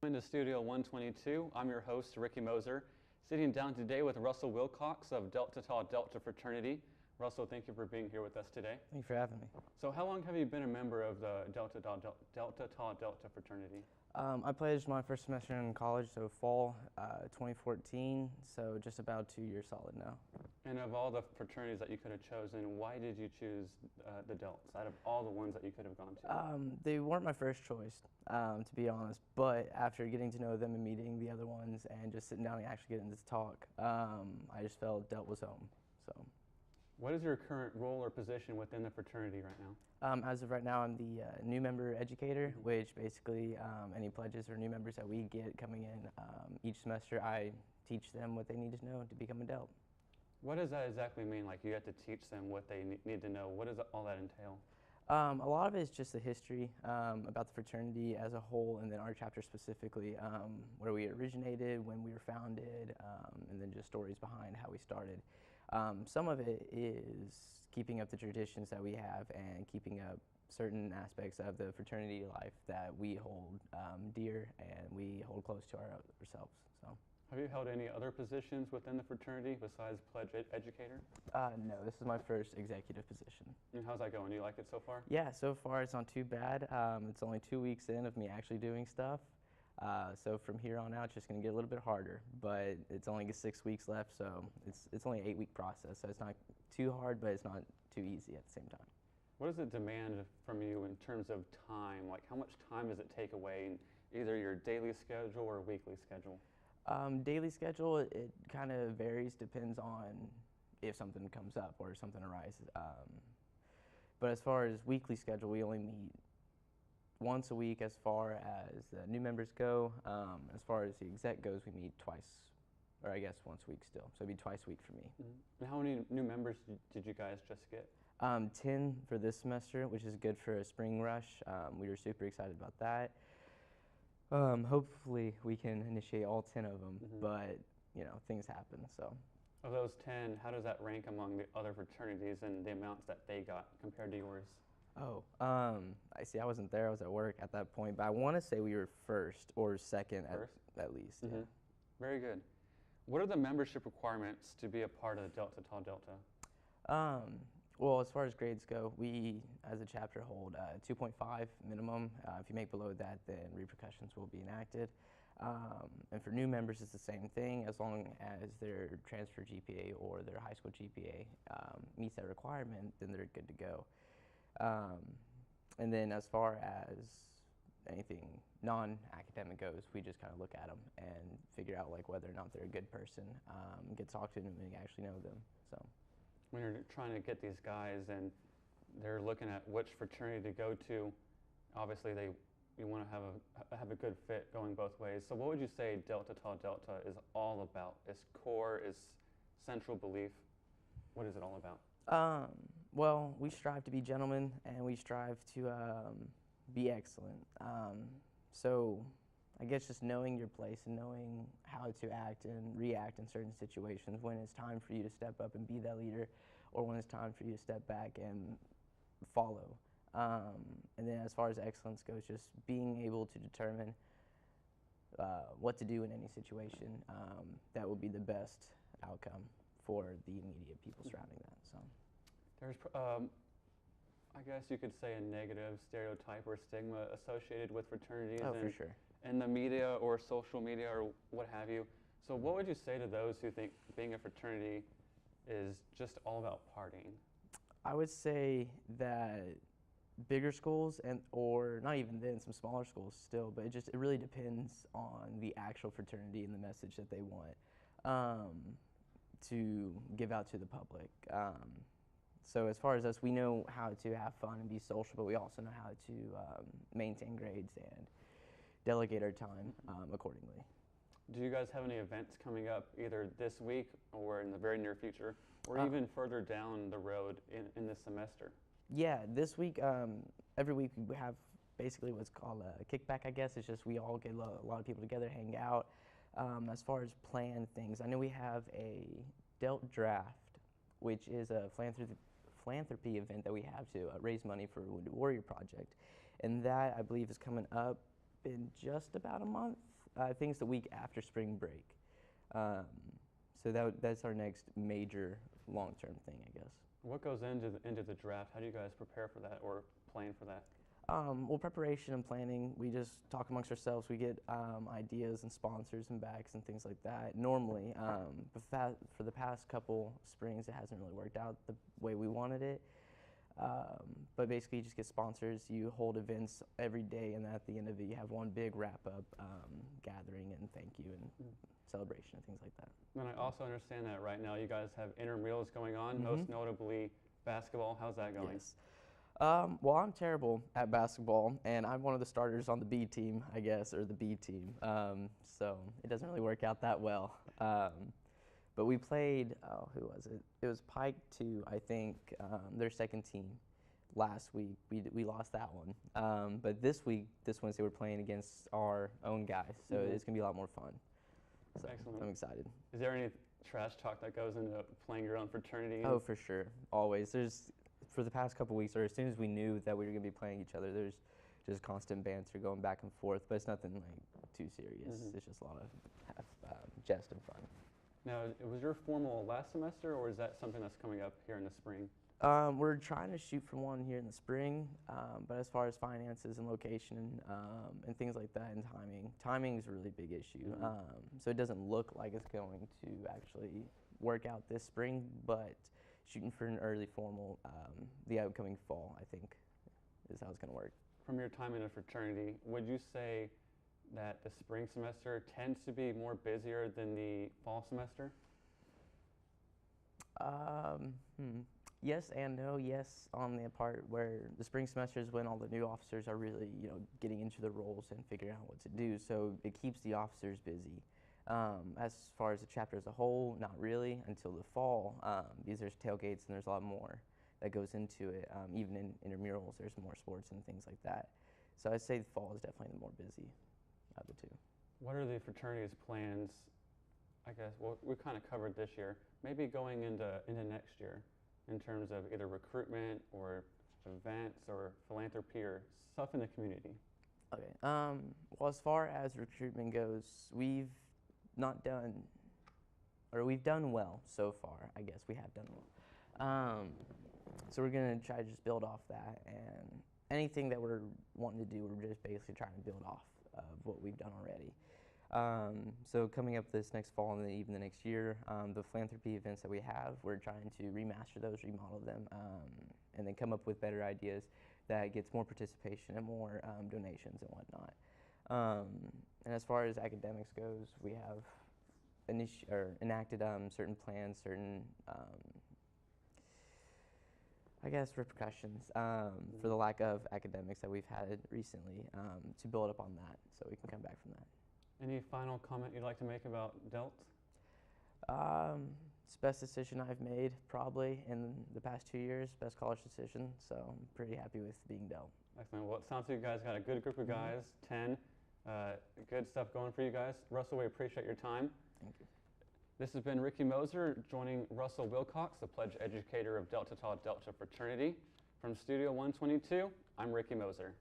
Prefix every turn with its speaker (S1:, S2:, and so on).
S1: welcome into Studio 122. I'm your host, Ricky Moser, sitting down today with Russell Wilcox of Delta Tau Delta Fraternity. Russell, thank you for being here with us today.
S2: Thank you for having me.
S1: So how long have you been a member of the Delta Tau Delta Fraternity?
S2: I pledged my first semester in college, so fall 2014, so just about 2 years solid now.
S1: And of all the fraternities that you could have chosen, why did you choose the Delts out of all the ones that you could have gone to?
S2: They weren't my first choice, to be honest, but after getting to know them and meeting the other ones and just sitting down and actually getting to talk, I just felt Delt was home. So.
S1: What is your current role or position within the fraternity right now?
S2: As of right now, I'm the new member educator, which basically any pledges or new members that we get coming in each semester, I teach them what they need to know to become a Delt.
S1: What does that exactly mean? Like you have to teach them what they need to know. What does all that entail?
S2: A lot of it is just the history about the fraternity as a whole, and then our chapter specifically, where we originated, when we were founded, and then just stories behind how we started. Some of it is keeping up the traditions that we have and keeping up certain aspects of the fraternity life that we hold dear and we hold close to ourselves. So.
S1: Have you held any other positions within the fraternity besides Pledge Educator?
S2: No, this is my first executive position.
S1: And how's that going? Do you like it so far?
S2: Yeah, so far it's not too bad. It's only 2 weeks in of me actually doing stuff. So from here on out, it's just going to get a little bit harder, but it's only 6 weeks left, so it's only an 8-week process, so it's not too hard, but it's not too easy at the same time.
S1: What does it demand from you in terms of time? Like how much time does it take away in either your daily schedule or weekly schedule?
S2: Daily schedule, it kind of varies, depends on if something comes up or something arises. But as far as weekly schedule, we only meet once a week as far as the new members go. As far as the exec goes, we meet twice, or I guess once a week still. So it'd be twice a week for me.
S1: Mm-hmm. And how many new members did you guys just get?
S2: 10 for this semester, which is good for a spring rush. We were super excited about that. Hopefully we can initiate all 10 of them, but you know, things happen, so.
S1: Of those 10, how does that rank among the other fraternities and the amounts that they got compared to yours?
S2: Oh, I see, I wasn't there, I was at work at that point, but I want to say we were first or second at least. Yeah.
S1: Very good. What are the membership requirements to be a part of the Delta Tau Delta?
S2: Well, as far as grades go, we, as a chapter, hold 2.5 minimum. If you make below that, then repercussions will be enacted. And for new members, it's the same thing. As long as their transfer GPA or their high school GPA meets that requirement, then they're good to go. And then as far as anything non-academic goes, we just kind of look at them and figure out like whether or not they're a good person, get to talk to them and actually know them. So.
S1: When you're trying to get these guys and they're looking at which fraternity to go to, obviously you want to have a good fit going both ways. So what would you say Delta Tau Delta is all about? Its core, its central belief, what is it all about?
S2: Well, we strive to be gentlemen and we strive to be excellent. So I guess just knowing your place and knowing how to act and react in certain situations when it's time for you to step up and be that leader or when it's time for you to step back and follow. And then as far as excellence goes, just being able to determine what to do in any situation that will be the best outcome for the immediate people surrounding that. So,
S1: there's, I guess you could say, a negative stereotype or stigma associated with fraternities.
S2: Oh, for sure.
S1: In the media or social media or what have you. So what would you say to those who think being a fraternity is just all about partying?
S2: I would say that bigger schools or not even then, some smaller schools still, but it really depends on the actual fraternity and the message that they want to give out to the public. So as far as us, we know how to have fun and be social, but we also know how to maintain grades and delegate our time accordingly.
S1: Do you guys have any events coming up either this week or in the very near future or even further down the road in this semester?
S2: Yeah, this week, every week we have basically what's called a kickback, I guess. It's just we all get a lot of people together, hang out. As far as planned things, I know we have a Delt Draft, which is a philanthropy event that we have to raise money for Wounded Warrior Project. And that, I believe, is coming up in just about a month. I think it's the week after spring break. So that's our next major long-term thing, I guess.
S1: What goes into the draft? How do you guys prepare for that or plan for that?
S2: Well, preparation and planning, we just talk amongst ourselves. We get ideas and sponsors and backs and things like that. Normally, but for the past couple springs, it hasn't really worked out the way we wanted it. But basically, you just get sponsors. You hold events every day, and at the end of it, you have one big wrap-up gathering and thank you and celebration and things like that.
S1: And I also understand that right now you guys have intramurals going on, most notably basketball. How's that going?
S2: Yes. Well, I'm terrible at basketball, and I'm one of the starters on the B team, I guess, or the B team. So it doesn't really work out that well. But we played, who was it? It was Pike 2, I think, their second team last week. We lost that one. But this Wednesday, we're playing against our own guys, so it's going to be a lot more fun. So
S1: Excellent.
S2: I'm excited.
S1: Is there any trash talk that goes into playing your own fraternity?
S2: Oh, for sure. Always. For the past couple weeks, or as soon as we knew that we were going to be playing each other, there's just constant banter going back and forth, but it's nothing like too serious. It's just a lot of jest and fun.
S1: Now, was your formal last semester, or is that something that's coming up here in the spring?
S2: We're trying to shoot for one here in the spring, but as far as finances and location and things like that and timing is a really big issue. So it doesn't look like it's going to actually work out this spring, but shooting for an early formal the upcoming fall, I think, is how it's going to work.
S1: From your time in a fraternity, would you say that the spring semester tends to be more busier than the fall semester?
S2: Yes and no. Yes, on the part where the spring semester is when all the new officers are really, getting into the roles and figuring out what to do. So it keeps the officers busy. As far as the chapter as a whole, not really until the fall, because there's tailgates and there's a lot more that goes into it. Even in intramurals, there's more sports and things like that. So I'd say the fall is definitely the more busy of the two.
S1: What are the fraternity's plans? I guess we kind of covered this year. Maybe going into next year, in terms of either recruitment or events or philanthropy or stuff in the community.
S2: Okay. Well, as far as recruitment goes, we've done well so far. I guess we have done well. So we're gonna try to just build off that, and anything that we're wanting to do, we're just basically trying to build off of what we've done already. So coming up this next fall and then even the next year, the philanthropy events that we have, we're trying to remaster those, remodel them, and then come up with better ideas that gets more participation and more donations and whatnot. And as far as academics goes, we have enacted certain plans, certain I guess repercussions for the lack of academics that we've had recently to build up on that, so we can come back from that.
S1: Any final comment you'd like to make about DELT?
S2: It's the best decision I've made probably in the past 2 years, best college decision, so I'm pretty happy with being DELT.
S1: Excellent. Well, it sounds like you guys got a good group of guys, 10. Good stuff going for you guys. Russell, we appreciate your time.
S2: Thank you.
S1: This has been Ricky Moser joining Russell Wilcox, the Pledge Educator of Delta Tau Delta Fraternity. From Studio 122, I'm Ricky Moser.